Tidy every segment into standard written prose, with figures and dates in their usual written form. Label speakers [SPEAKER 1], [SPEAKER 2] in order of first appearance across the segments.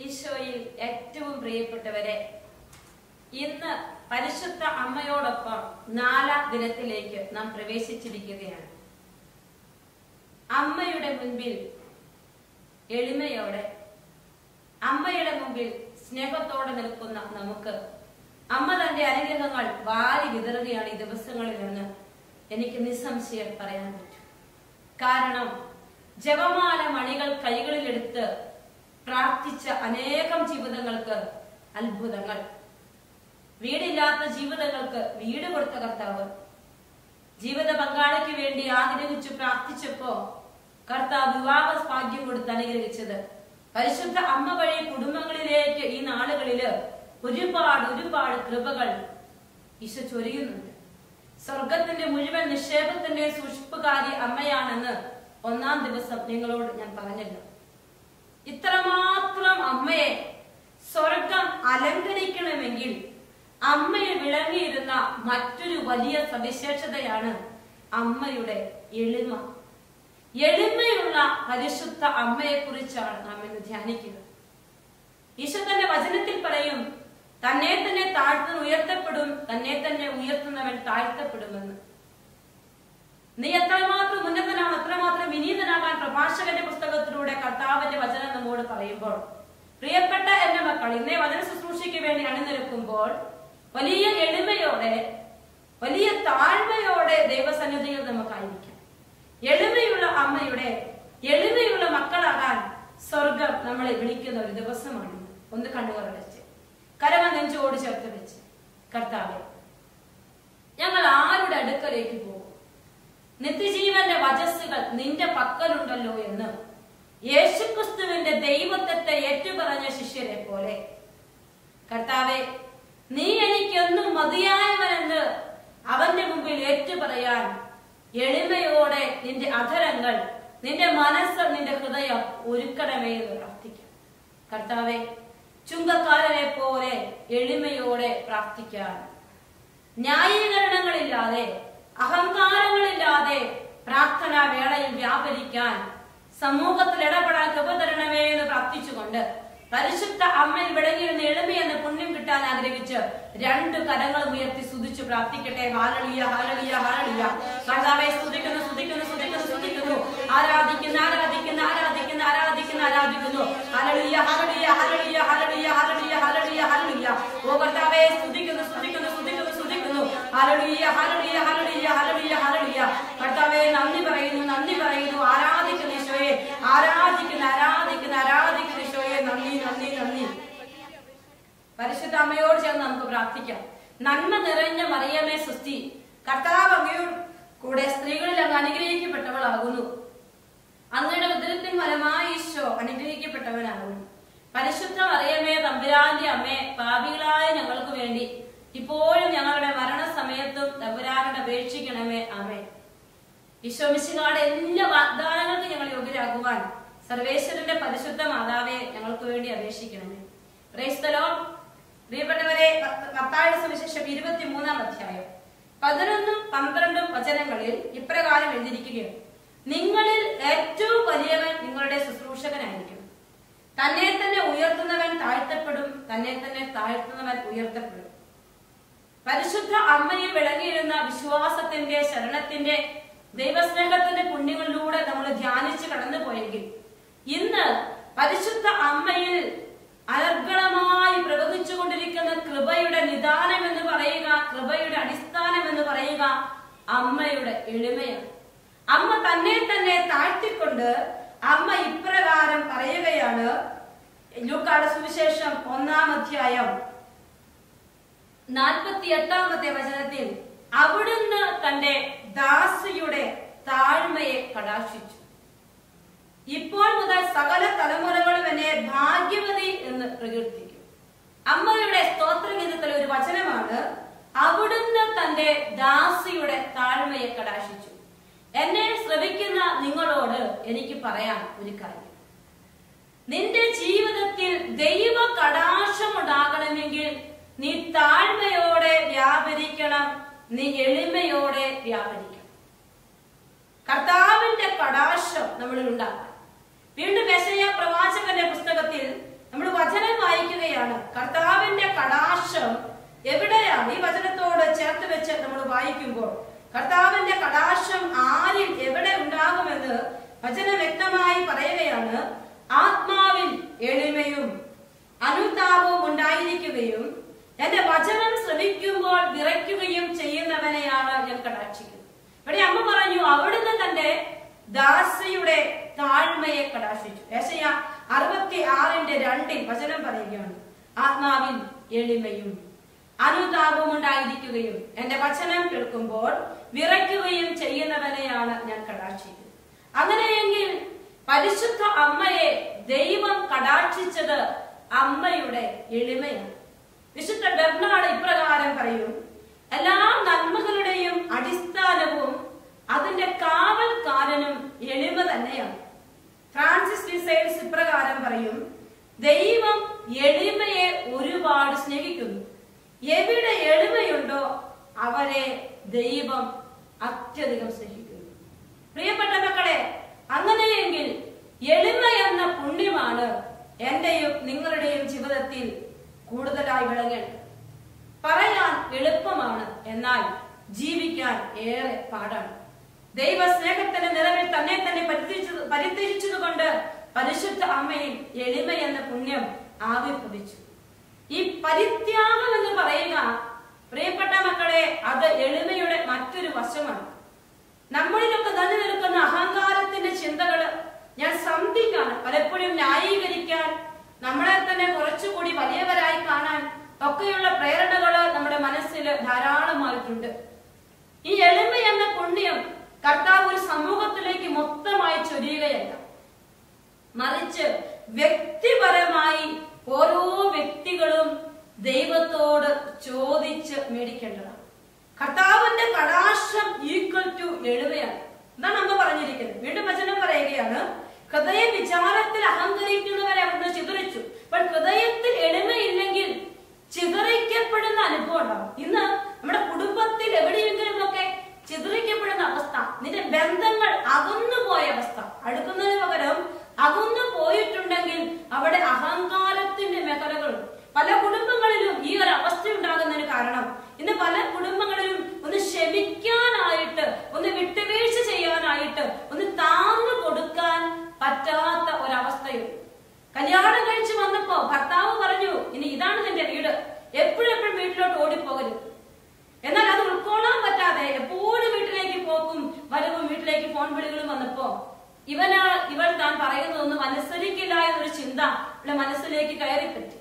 [SPEAKER 1] ഈശോയിൽ ഏറ്റവും പ്രിയപ്പെട്ടവരെ, ഇന്ന് പരിശുദ്ധ അമ്മയോടൊപ്പം 4ാം ദിനത്തിലേക്ക് നാം പ്രവേശിച്ചിരിക്കുകയാണ്. അമ്മയുടെ മുൻപിൽ എളിമയോടെ, അമ്മയുടെ മുമ്പിൽ സ്നേഹത്തോടെ നിൽക്കുന്ന നമുക്ക് അമ്മ തന്റെ അനുഗ്രഹങ്ങൾ വാരി വിതറുകയാണ് ഈ ദിവസങ്ങളിൽ നിന്ന് എനിക്ക് നിസ്സംശയം പറയാൻ പറ്റും. കാരണം ജപമാല മണികൾ കൈകളിലെടുത്ത് പ്രാർത്ഥിച്ച അനേകം ജീവിതങ്ങൾക്ക് അത്ഭുതങ്ങൾ, വീടില്ലാത്ത ജീവിതങ്ങൾക്ക് വീട് കൊടുത്ത കർത്താവ്, ജീവിത പങ്കാളിക്ക് വേണ്ടി ആഗ്രഹിച്ചു പ്രാർത്ഥിച്ചപ്പോ കർത്താവ് വിവാഹ ഭാഗ്യം കൊടുത്ത് അനുഗ്രഹിച്ചത്, പരിശുദ്ധ അമ്മ വഴി കുടുംബങ്ങളിലേക്ക് ഈ നാളുകളില് ഒരുപാട് കൃപകൾ ഈശോ ചൊരിയുന്നുണ്ട്. സ്വർഗത്തിന്റെ മുഴുവൻ നിക്ഷേപത്തിന്റെ സൂക്ഷിപ്പുകാരി അമ്മയാണെന്ന് 1-ാം ദിവസം നിങ്ങളോട് ഞാൻ പറഞ്ഞല്ലോ. ഇത്രമാത്രം അമ്മയെ സ്വർഗം അലങ്കരിക്കണമെങ്കിൽ അമ്മയെ വിളങ്ങിയിരുന്ന മറ്റൊരു വലിയ സവിശേഷതയാണ് അമ്മയുടെ എളിമ. എളിമയുള്ള പരിശുദ്ധ അമ്മയെ കുറിച്ചാണ് നാം ഇന്ന് ധ്യാനിക്കുക. ഈശോ തന്റെ വചനത്തിൽ പറയും, തന്നെ തന്നെ താഴ്ത്തുന്ന ഉയർത്തപ്പെടും, തന്നെ തന്നെ ഉയർത്തുന്നവൻ താഴ്ത്തപ്പെടുമെന്ന്. നീ എത്രമാത്രം ഉന്നതനാണ്, എത്രമാത്രം വിനീതനാകാൻ പ്രഭാഷകന്റെ പുസ്തകത്തിലൂടെ കർത്താവിന്റെ വചനം നമ്മോട് പറയുമ്പോൾ, പ്രിയപ്പെട്ട എന്റെ മക്കൾ, ഇന്നേ വചന ശുശ്രൂഷയ്ക്ക് വേണ്ടി അണിനിരക്കുമ്പോൾ വലിയ എളിമയോടെ, വലിയ താഴ്മയോടെ ദൈവസന്നിധിയിൽ നമുക്കായിരിക്കാം. എളിമയുള്ള അമ്മയുടെ എളിമയുള്ള മക്കളാകാൻ സ്വർഗം നമ്മളെ വിളിക്കുന്ന ഒരു ദിവസമാണ്. ഒന്ന് കണ്ണുകളടച്ച് കരമ നെഞ്ചോട് ചേർത്ത് വെച്ച്, കർത്താവേ, ഞങ്ങൾ ആരുടെ അടുക്കലേക്ക് പോകും? നിത്യജീവന്റെ വചസ്സുകൾ നിന്റെ പക്കലുണ്ടല്ലോ എന്ന് യേശുക്രിസ്തുവിന്റെ ദൈവത്വത്തെ ഏറ്റുപറഞ്ഞ ശിഷ്യരെ പോലെ കർത്താവെ, നീ എനിക്കൊന്നും മതിയായവനെന്ന് അവന്റെ മുമ്പിൽ ഏറ്റുപറയാൻ എളിമയോടെ നിന്റെ അധരങ്ങൾ, നിന്റെ മനസ്സ്, നിന്റെ ഹൃദയം ഒരുക്കണമേ എന്ന് പ്രാർത്ഥിക്കാം. കർത്താവെ, ചുങ്കക്കാരനെ പോലെ എളിമയോടെ പ്രാർത്ഥിക്കാൻ, ന്യായീകരണങ്ങളില്ലാതെ അഹങ്കാരങ്ങളില്ലാതെ പ്രാർത്ഥനാ വേളയിൽ വ്യാപരിക്കാൻ, സമൂഹത്തിൽ ഇടപെടാൻ കൃപ തരണമേ എന്ന് പ്രാർത്ഥിച്ചുകൊണ്ട് പരിശുദ്ധ അമ്മയിൽ വിളങ്ങിയിരുന്ന എളിമയെന്ന് പുണ്യം കിട്ടാൻ ആഗ്രഹിച്ച് 2 കരങ്ങളും ഉയർത്തി സ്തുതിച്ചു പ്രാർത്ഥിക്കട്ടെ. Hallelujah, hallelujah, hallelujah. കർത്താവേ, സ്തുതിക്കുന്നു, സ്തുതിക്കുന്നു, സ്തുതിക്കുന്നു, സ്തുതിക്കുന്നു, ആരാധിക്കുന്നു, ആരാധിക്കുന്നു, ആരാധിക്കുന്നു, ആരാധിക്കുന്നു, ആരാധിക്കുന്നു. Hallelujah, hallelujah, hallelujah, hallelujah, hallelujah, hallelujah, hallelujah. ഓ കർത്താവേ, സ്തുതിക്കുന്നു, സ്തുതിക്കുന്നു, സ്തുതിക്കുന്നു, സ്തുതിക്കുന്നു. Hallelujah, hallelujah, hallelujah, hallelujah, hallelujah. കർത്താവേ, നന്ദി പറയുന്നു, നന്ദി പറയുന്നു. ആരാധിക്കുന്നു ഈശോയെ, ആരാധിക്കുന്നു, ആരാധിക്കുന്നു, ആരാധിക്കുന്നു ഈശോയെ. നന്ദി, നന്ദി, നന്ദി. പരിശുദ്ധ അമ്മയോട് ചേർന്ന് നമുക്ക് പ്രാർത്ഥിക്കാം. നന്മ നിറഞ്ഞ മറിയമേ സ്വസ്തി, കർത്താവ് അങ്ങയോട് കൂടെ സ്ത്രീകളിൽ അങ്ങ് അനുഗ്രഹിക്കപ്പെട്ടവളാകുന്നു. അങ്ങയുടെ ഉദരത്തിൻ ഫലമായി ഈശോ അനുഗ്രഹിക്കപ്പെട്ടവനാകുന്നു. പരിശുദ്ധ മറിയമേ, തമ്പുരാന്റെ അമ്മേ, പാപികളായ ഞങ്ങൾക്ക് വേണ്ടി ഇപ്പോഴും ഞങ്ങളുടെ മരണസമയത്തും തമ്പുരാനോട് അപേക്ഷിക്കണമേ. ആമേൻ. ഈശോ മിശിഹായുടെ എല്ലാ വാഗ്ദാനങ്ങൾക്കും ഞങ്ങൾ യോഗ്യരാകുവാൻ സർവേശ്വരന്റെ പരിശുദ്ധ മാതാവെ ഞങ്ങൾക്ക് വേണ്ടി അപേക്ഷിക്കണമേ. Praise the Lord. പ്രിയപ്പെട്ടവരെ, മത്തായിയുടെ സുവിശേഷം 23-ാം അധ്യായം 11-12 വചനങ്ങളിൽ ഇപ്രകാരം എഴുതിയിരിക്കുകയാണ്: നിങ്ങളിൽ ഏറ്റവും വലിയവൻ നിങ്ങളുടെ ശുശ്രൂഷകനായിരിക്കും. തന്നെ തന്നെ ഉയർത്തുന്നവൻ താഴ്ത്തപ്പെടും, തന്നെ തന്നെ താഴ്ത്തുന്നവൻ ഉയർത്തപ്പെടും. പരിശുദ്ധ അമ്മയിൽ വിളങ്ങിയിരുന്ന വിശ്വാസത്തിന്റെ, ശരണത്തിന്റെ, ദൈവസ്നേഹത്തിന്റെ പുണ്യങ്ങളിലൂടെ നമ്മൾ ധ്യാനിച്ച് കടന്നുപോയെങ്കിൽ ഇന്ന് പരിശുദ്ധ അമ്മയിൽ അനർഗളമായി പ്രവഹിച്ചുകൊണ്ടിരിക്കുന്ന കൃപയുടെ നിദാനം എന്ന് പറയുക, കൃപയുടെ അടിസ്ഥാനം എന്ന് പറയുക അമ്മയുടെ എളിമയാണ്. അമ്മ തന്നെ തന്നെ താഴ്ത്തിക്കൊണ്ട് അമ്മ ഇപ്രകാരം പറയുകയാണ്. ലൂക്കായുടെ സുവിശേഷം 1-ാം അധ്യായം 48-ാമത്തെ വചനത്തിൽ, അവിടുന്ന് തന്റെ ദാസിയുടെ താഴ്മയെ കടാക്ഷിച്ചു. ഇപ്പോൾ മുതൽ സകല തലമുറകളും എന്നെ ഭാഗ്യവതി എന്ന് പ്രകീർത്തിക്കും. അമ്മയുടെ സ്തോത്രഗീതത്തിലെ ഒരു വചനമാണ്, അവിടുന്ന് തന്റെ ദാസിയുടെ താഴ്മയെ കടാക്ഷിച്ചു. എന്നെ ശ്രവിക്കുന്ന നിങ്ങളോട് എനിക്ക് പറയാൻ ഒരു കാര്യം, നിന്റെ ജീവിതത്തിൽ ദൈവ കടാക്ഷം ഉണ്ടാകണമെങ്കിൽ നീ താഴ്മയോടെ വ്യാപരിക്കണം, നീ എളിമയോടെ വ്യാപരിക്കണം. കർത്താവിന്റെ കടാക്ഷം നമ്മളിൽ ഉണ്ടാക്കണം. വീണ്ടും യെശയ്യാ പ്രവാചകന്റെ പുസ്തകത്തിൽ നമ്മൾ വചനം വായിക്കുമ്പോൾ കർത്താവിന്റെ കടാക്ഷം ആരിൽ എവിടെ ഉണ്ടാകുമെന്ന് വചനം വ്യക്തമായി പറയുകയാണ്. ആത്മാവിൽ എളിമയും അനുതാപവും ഉണ്ടായിരിക്കുകയും എന്റെ വചനം ശ്രമിക്കുമ്പോൾ വിറയ്ക്കുകയും ചെയ്യുന്നവനെയാണ് ഞാൻ കടാക്ഷിക്കുന്നത്. ഇവിടെ അമ്മ പറഞ്ഞു അവിടുന്ന് തന്റെ ദാസിയുടെ താഴ്മയെ കടാക്ഷിച്ചു. യെശയ്യാ 66:2 വചനം പറയുകയാണ്, ആത്മാവിൽ എളിമയും അനുതാപവും ഉണ്ടായിരിക്കുകയും എന്റെ വചനം കേൾക്കുമ്പോൾ വിറയ്ക്കുകയും ചെയ്യുന്നവനെയാണ് ഞാൻ കടാക്ഷിക്കുന്നത്. അങ്ങനെയെങ്കിൽ പരിശുദ്ധ അമ്മയെ ദൈവം കടാക്ഷിച്ചത് അമ്മയുടെ എളിമയാണ്. വിശുദ്ധ ബെർണാഡ് ഇപ്രകാരം പറയും, എല്ലാ നന്മകളുടെയും അടിസ്ഥാനവും അതിന്റെ കാവൽക്കാരനും എളിമ തന്നെയാണ്. ഫ്രാൻസിസ് ഡിസൈൽസ് ഇപ്രകാരം പറയും, ദൈവം എളിമയെ ഒരുപാട് സ്നേഹിക്കുന്നു. എവിടെ എളിമയുണ്ടോ അവരെ ദൈവം അത്യധികം സ്നേഹിക്കുന്നു. പ്രിയപ്പെട്ട മക്കളെ, അങ്ങനെയെങ്കിൽ എളിമ എന്ന പുണ്യമാണ് എന്റെയും നിങ്ങളുടെയും ജീവിതത്തിൽ കൂടുതലായി വിളങ്ങേണ്ടത്. പറയാൻ എളുപ്പമാണ്, എന്നാൽ ജീവിക്കാൻ ഏറെ പാടാണ്. ദൈവ സ്നേഹത്തിന്റെ നിറവിൽ തന്നെ തന്നെ പരിത്യജിച്ചതുകൊണ്ട് പരിശുദ്ധ അമ്മയിൽ എളിമ എന്ന പുണ്യം ആവിർഭവിച്ചു. ഈ പരിത്യാഗം എന്ന് പറയുക, പ്രിയപ്പെട്ട മക്കളെ, അത് എളിമയുടെ മറ്റൊരു വശമാണ്. നമ്മളിലൊക്കെ നിറഞ്ഞു നിൽക്കുന്ന അഹങ്കാരത്തിന്റെ ചിന്തകള് ഞാൻ സന്ധിക്കാൻ, പലപ്പോഴും ന്യായീകരിക്കാൻ, നമ്മളെ തന്നെ കുറച്ചുകൂടി വലിയവരായി കാണാൻ ഒക്കെയുള്ള പ്രേരണകള് നമ്മുടെ മനസ്സിൽ ധാരാളമായിട്ടുണ്ട്. ഈ എളിമ എന്ന പുണ്യം കർത്താവ് ഒരു സമൂഹത്തിലേക്ക് മൊത്തമായി ചൊരിയുകയല്ല, മറിച്ച് വ്യക്തിപരമായി ഓരോ വ്യക്തികളും ദൈവത്തോട് ചോദിച്ച് മേടിക്കേണ്ടതാണ്. കർത്താവിന്റെ കടാക്ഷം ഈക്വൽ ടു എളിമയാണ്. എന്താണ് അമ്മ പറഞ്ഞിരിക്കുന്നത്? വീണ്ടും വചനം പറയുകയാണ്, ഹൃദയ വിചാരത്തിൽ അഹങ്കരിക്കുന്നവരെ അവിടുന്ന് ചിതറിച്ചു. അപ്പോൾ ഹൃദയത്തിൽ എളിമയില്ലെങ്കിൽ ചിതറിക്കപ്പെടുന്ന അനുഭവം ഉണ്ടാവും. ഇന്ന് നമ്മുടെ കുടുംബത്തിൽ എവിടെയെങ്കിലും ഒക്കെ ചിതറിക്കപ്പെടുന്ന അവസ്ഥ, നിന്റെ ബന്ധങ്ങൾ അകന്നു പോയ അവസ്ഥ, അടുക്കുന്നതിന് പകരം അകന്നു പോയിട്ടുണ്ടെങ്കിൽ അവിടെ അഹങ്കാരത്തിന്റെ മേഖലകളുണ്ട്. പല കുടുംബങ്ങളിലും ഈ ഒരു അവസ്ഥ ഉണ്ടാകുന്നതിന് കാരണം ഇന്ന് പല കുടുംബങ്ങളിലും ഒന്ന് ക്ഷമിക്കാനായിട്ട്, ഒന്ന് വിട്ടുവീഴ്ച ചെയ്യാനായിട്ട്, ഒന്ന് താങ്ങു കൊടുക്കാൻ പറ്റാത്ത ഒരവസ്ഥയുണ്ട്. കല്യാണം കഴിച്ചു വന്നപ്പോ ഭർത്താവ് പറഞ്ഞു, ഇനി ഇതാണ് നിന്റെ വീട്, എപ്പോഴും വീട്ടിലോട്ട് ഓടിപ്പോകരുത്. എന്നാൽ അത് ഉൾക്കൊള്ളാൻ പറ്റാതെ എപ്പോഴും വീട്ടിലേക്ക് പോക്കും വരവും, വീട്ടിലേക്ക് ഫോൺ വിളികളും വന്നപ്പോ ഇവൾ താൻ പറയുന്നതൊന്നും അനുസരിക്കില്ല എന്നൊരു ചിന്ത അവളുടെ മനസ്സിലേക്ക് കയറിപ്പറ്റി.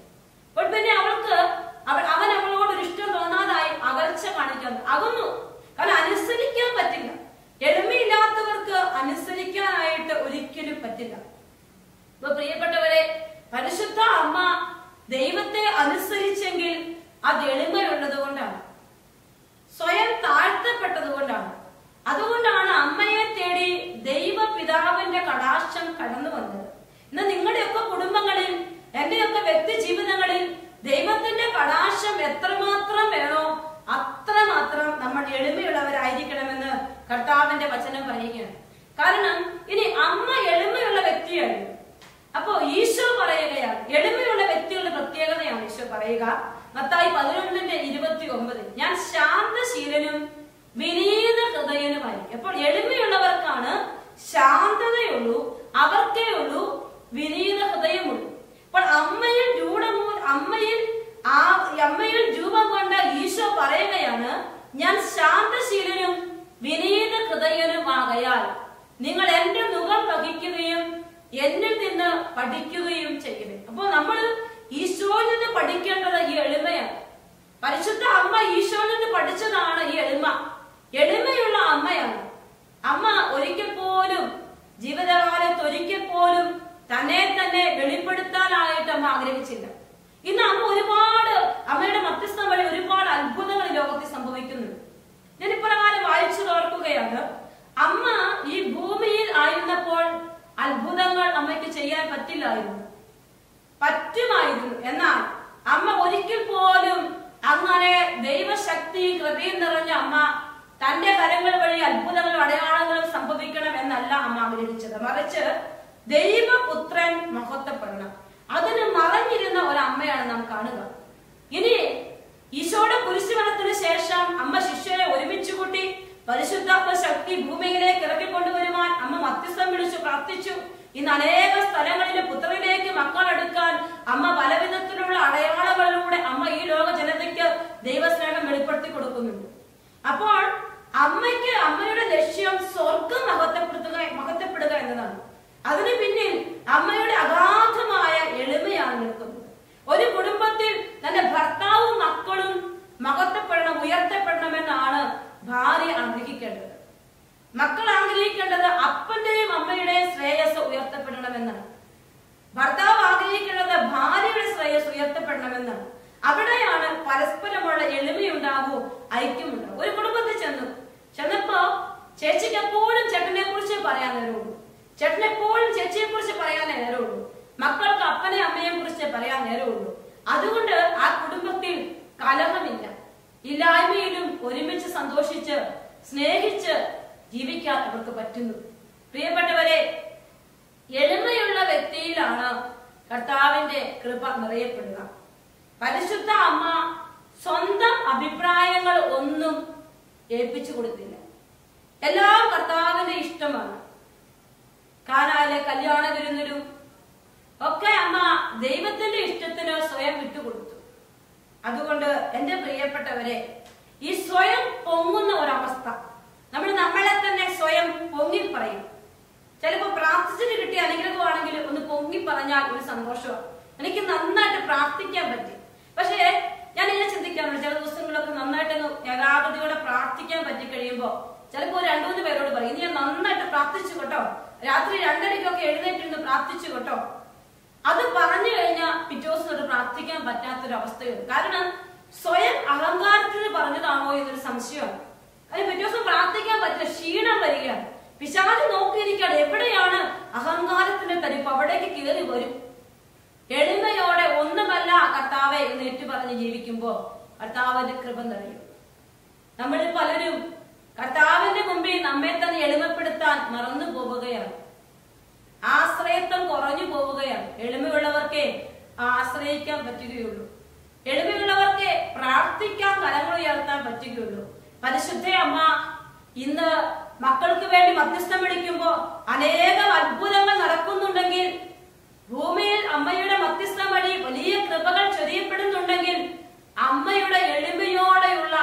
[SPEAKER 1] അപ്പോൾ പിന്നെ അവൻ അവളോടൊരു ഇഷ്ടം തോന്നാതായി അകൽച്ച കാണിക്കാൻ അകന്നു. കാരണം അനുസരിക്കാൻ പറ്റില്ല. എളിമയില്ലാത്തവർക്ക് അനുസരിക്കാനായിട്ട് ഒരിക്കലും പറ്റില്ല. ഇപ്പൊ പ്രിയപ്പെട്ടവരെ, പരിശുദ്ധ അമ്മ ദൈവത്തെ അനുസരിച്ചെങ്കിൽ അത് എളിമയുള്ളത് കൊണ്ടാണ്, സ്വയം താഴ്ത്തപ്പെട്ടത് കൊണ്ടാണ്. അതുകൊണ്ടാണ് അമ്മയെ തേടി ദൈവപിതാവിന്റെ കടാക്ഷം കടന്നു വന്നത്. ഇന്ന് നിങ്ങളുടെയൊക്കെ കുടുംബങ്ങളിൽ, എന്റെയൊക്കെ വ്യക്തി ജീവിതങ്ങളിൽ ദൈവത്തിന്റെ കടാക്ഷം എത്രമാത്രം വേണോ അത്രമാത്രം നമ്മൾ എളിമയുള്ളവരായിരിക്കണമെന്ന് കർത്താവിന്റെ വചനം പറയുകയാണ്. കാരണം ഇനി അമ്മ എളിമയുള്ള വ്യക്തിയായിരുന്നു. അപ്പോ ഈശോ പറയുകയാണ്, എളിമയുള്ള വ്യക്തികളുടെ പ്രത്യേകതയാണ് ഈശോ പറയുക. മത്തായി 11:29, ഞാൻ ശാന്തശീലനും വിനീത ഹൃദയനുമായിരിക്കും. അപ്പോൾ എളിമയുള്ളവർക്കാണ് ശാന്തതയുള്ളൂ, അവർക്കേ ഉള്ളൂ വിനീത ഹൃദയമുള്ളൂ. അപ്പോൾ അമ്മയിൽ രൂപം കൊണ്ട ഈശോ പറയുകയാണ്, ഞാൻ ശാന്തശീലനും വിനീത ഹൃദയനുമാകയാൽ നിങ്ങൾ എന്റെ മുഖം വഹിക്കുകയും എന്നിൽ നിന്ന് പഠിക്കുകയും ചെയ്യുന്നത്. അപ്പോൾ നമ്മൾ ഈശോയിൽ നിന്ന് പഠിക്കേണ്ടത് ഈ എളിമയാണ്. പരിശുദ്ധ അമ്മ ഈശോയിൽ നിന്ന് പഠിച്ചതാണ് ഈ എളിമ. എളിമയുള്ള അമ്മയാണ്. അമ്മ ഒരിക്കൽ പോലും ജീവിതകാലത്ത് ഒരിക്കൽ പോലും തന്നെ തന്നെ വെളിപ്പെടുത്താനായിട്ട് അമ്മ ആഗ്രഹിച്ചില്ല. ഇന്ന് അമ്മ അമ്മയുടെ മധ്യസ്ഥം വഴി ഒരുപാട് അത്ഭുതങ്ങൾ ലോകത്തിൽ സംഭവിക്കുന്നുണ്ട്. ഞാൻ ഇപ്രകാരം വായിച്ചു ഓർക്കുകയാണ്, അമ്മ ഈ ഭൂമിയിൽ ആയിരുന്നപ്പോൾ അത്ഭുതങ്ങൾ അമ്മയ്ക്ക് ചെയ്യാൻ പറ്റുമായിരുന്നു. എന്നാൽ അമ്മ ഒരിക്കൽ പോലും അങ്ങനെ ദൈവശക്തിയും കൃപയും നിറഞ്ഞ അമ്മ തന്റെ കരങ്ങൾ വഴി അത്ഭുതങ്ങളും അടയാളങ്ങളും സംഭവിക്കണം എന്നല്ല അമ്മ ആഗ്രഹിച്ചത്. മറിച്ച് ദൈവപുത്രൻ മഹത്വപ്പെടണം, അതിന് മറഞ്ഞിരുന്ന ഒരമ്മയാണ് നാം കാണുക. ഇനി ഈശോയുടെ കുരിശുമരണത്തിന് ശേഷം അമ്മ ശിഷ്യരെ ഒരുമിച്ച് മടക്കി ഭൂമിയിലേക്ക് ഇറക്കിക്കൊണ്ടുവരുവാൻ അമ്മ മധ്യസ്ഥം വിളിച്ചു പ്രാർത്ഥിച്ചു. ഇന്ന് അനേക സ്ഥലങ്ങളിൽ പുത്രനിലേക്ക് മക്കൾ എടുക്കാൻ അമ്മ പലവിധത്തിലുള്ള അടയാളങ്ങളിലൂടെ അമ്മ ഈ ലോക ജനതയ്ക്ക് ദൈവസ്നേഹം വെളിപ്പെടുത്തി കൊടുക്കുന്നുണ്ട്. അപ്പോൾ അമ്മയുടെ ലക്ഷ്യം സ്വർഗം മഹത്വപ്പെടുക എന്നതാണ്. അതിനു പിന്നിൽ അമ്മയുടെ അഗാധമായ എളിമയാണ് നിൽക്കുന്നത്. ഒരു കുടുംബത്തിൽ തന്റെ ഭർത്താവും മക്കളും മഹത്വപ്പെടണം, ഉയർത്തപ്പെടണമെന്നാണ് ഭാര്യ ആഗ്രഹിക്കേണ്ടത്. മക്കൾ ആഗ്രഹിക്കേണ്ടത് അപ്പന്റെയും അമ്മയുടെയും ശ്രേയസ് ഉയർത്തപ്പെടണമെന്നാണ്. ഭർത്താവ് ആഗ്രഹിക്കേണ്ടത് ഭാര്യയുടെ ശ്രേയസ് ഉയർത്തപ്പെടണമെന്നാണ്. അവിടെയാണ് പരസ്പരമുള്ള എളിമയുണ്ടാകൂ, ഐക്യമുണ്ടാകും. ഒരു കുടുംബത്തിൽ ചെന്നപ്പോ ചേച്ചിക്ക് എപ്പോഴും ചേട്ടനെ കുറിച്ച് പറയാൻ നേരമുള്ളൂ, ചേട്ടനെപ്പോഴും ചേച്ചിയെ കുറിച്ച് പറയാൻ നേരമുള്ളൂ, മക്കൾക്ക് അപ്പനെ അമ്മയെ കുറിച്ച് പറയാൻ നേരമുള്ളൂ. അതുകൊണ്ട് ആ കുടുംബത്തിൽ കലഹമില്ല, ഇല്ലായ്മയിലും ഒരുമിച്ച് സന്തോഷിച്ച് സ്നേഹിച്ച് ജീവിക്കാൻ അവർക്ക് പറ്റുന്നു. പ്രിയപ്പെട്ടവരെ, എളിമയുള്ള വ്യക്തിയിലാണ് കർത്താവിന്റെ കൃപ നിറയപ്പെടുക. പരിശുദ്ധ അമ്മ സ്വന്തം അഭിപ്രായങ്ങൾ ഒന്നും ഏൽപ്പിച്ചു കൊടുത്തില്ല. എല്ലാം കർത്താവിന്റെ ഇഷ്ടമാണ്. കാനായിലെ കല്യാണ വിരുന്നിലും ഒക്കെ അമ്മ ദൈവത്തിന്റെ ഇഷ്ടത്തിന് സ്വയം വിട്ടുകൊടുത്തു. അതുകൊണ്ട് എന്റെ പ്രിയപ്പെട്ടവരെ, ഈ സ്വയം പൊങ്ങുന്ന ഒരവസ്ഥ, നമ്മളെ തന്നെ സ്വയം പൊങ്ങി പറയും. ചിലപ്പോ പ്രാർത്ഥിച്ചിട്ട് കിട്ടിയ അനുഗ്രഹമാണെങ്കിൽ ഒന്ന് പൊങ്ങി പറഞ്ഞാൽ ഒരു സന്തോഷമാണ്. എനിക്ക് നന്നായിട്ട് പ്രാർത്ഥിക്കാൻ പറ്റി. പക്ഷേ ഞാൻ ഇങ്ങനെ ചിന്തിക്കാറുണ്ട്, ചില ദിവസങ്ങളൊക്കെ നന്നായിട്ടൊന്ന് ഏകാഗ്രതയോടെ പ്രാർത്ഥിക്കാൻ പറ്റി കഴിയുമ്പോ ചിലപ്പോ 2-3 പേരോട് പറയും, നീ നന്നായിട്ട് പ്രാർത്ഥിച്ചു കേട്ടോ, രാത്രി 2:30 എഴുന്നേറ്റിരുന്ന് പ്രാർത്ഥിച്ചു കേട്ടോ. അത് പറഞ്ഞു കഴിഞ്ഞാൽ പിറ്റേ ദിവസം തൊട്ട് പ്രാർത്ഥിക്കാൻ പറ്റാത്തൊരവസ്ഥയുണ്ട്. കാരണം സ്വയം അഹങ്കാരത്തിന് പറഞ്ഞതാണോ എന്നൊരു സംശയമാണ്. അതിന് പിറ്റേ ദിവസം പ്രാർത്ഥിക്കാൻ പറ്റില്ല, ക്ഷീണം വരികയാണ്. പിശാച് നോക്കിയിരിക്കുകയാണ്, എവിടെയാണ് അഹങ്കാരത്തിന്റെ തരിപ്പ്, അവിടേക്ക് കയറി വരും. എളിമയോടെ ഒന്നുമല്ല കർത്താവെ എന്ന് ഏറ്റുപറഞ്ഞ് ജീവിക്കുമ്പോ കർത്താവിന്റെ കൃപ നിറയും. നമ്മൾ പലരും കർത്താവിന്റെ മുമ്പിൽ നമ്മെ തന്നെ എളിമപ്പെടുത്താൻ മറന്നു പോവുകയാണ്. ആശ്രയത്വം കുറഞ്ഞു പോവുകയാണ്. എളിമയുള്ളവർക്കേ ആശ്രയിക്കാൻ പറ്റുകയുള്ളൂ. എളിമയുള്ളവർക്ക് പ്രാർത്ഥിക്കാൻ കരങ്ങൾ ഉയർത്താൻ പറ്റുകയുള്ളൂ. പരിശുദ്ധ അമ്മ ഇന്ന് മക്കൾക്ക് വേണ്ടി മധ്യസ്ഥം വിളിക്കുമ്പോ അനേകം അത്ഭുതങ്ങൾ നടക്കുന്നുണ്ടെങ്കിൽ, ഭൂമിയിൽ അമ്മയുടെ മധ്യസ്ഥം വഴി വലിയ കൃപകൾ ചൊരിയപ്പെടുന്നുണ്ടെങ്കിൽ, അമ്മയുടെ എളിമയോടെയുള്ള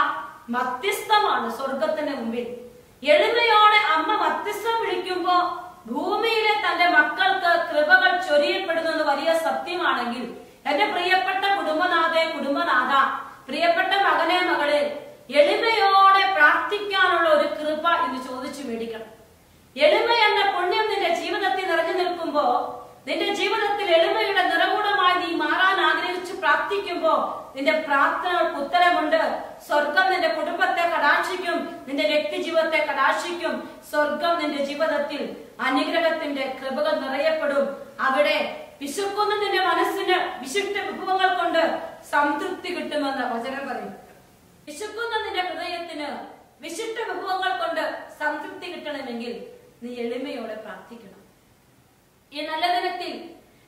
[SPEAKER 1] മധ്യസ്ഥമാണ് സ്വർഗത്തിന്റെ മുമ്പിൽ. എളിമയോടെ അമ്മ മധ്യസ്ഥം വിളിക്കുമ്പോ ഭൂമിയിലെ തന്റെ മക്കൾക്ക് കൃപകൾ ചൊരിയപ്പെടുന്നത് വലിയ സത്യമാണെങ്കിൽ, എന്റെ പ്രിയപ്പെട്ട കുടുംബനാഥ, പ്രിയപ്പെട്ട മകനെ മകളെ, എളിമയോടെ പ്രാർത്ഥിക്കാനുള്ള ഒരു കൃപ ഇന്ന് ചോദിച്ചു മേടിക്കണം. എളിമ എന്ന പുണ്യം നിന്റെ ജീവിതത്തിൽ നിറഞ്ഞു നിൽക്കുമ്പോ, നിന്റെ ജീവിതത്തിൽ എളിമയുടെ നിറകൂടമായി നീ മാറാൻ ആഗ്രഹിച്ചു പ്രാർത്ഥിക്കുമ്പോ നിന്റെ പ്രാർത്ഥനകൾക്ക് ഉത്തരമുണ്ട്. സ്വർഗം നിന്റെ കുടുംബത്തെ കടാക്ഷിക്കും, നിന്റെ വ്യക്തി ജീവിതത്തെ കടാക്ഷിക്കും. സ്വർഗം നിന്റെ ജീവിതത്തിൽ അനുഗ്രഹത്തിന്റെ കൃപകൾ നിറയപ്പെടും. അവിടെ വിശക്കുന്ന നിന്റെ മനസ്സിന് വിശിഷ്ട വിഭവങ്ങൾ കൊണ്ട് സംതൃപ്തി കിട്ടുമെന്ന് വചനം പറയും. വിശക്കുന്ന നിന്റെ ഹൃദയത്തിന് വിശിഷ്ട വിഭവങ്ങൾ കൊണ്ട് സംതൃപ്തി കിട്ടണമെങ്കിൽ നീ എളിമയോടെ പ്രാർത്ഥിക്കണം. ഈ നല്ല ദിനത്തിൽ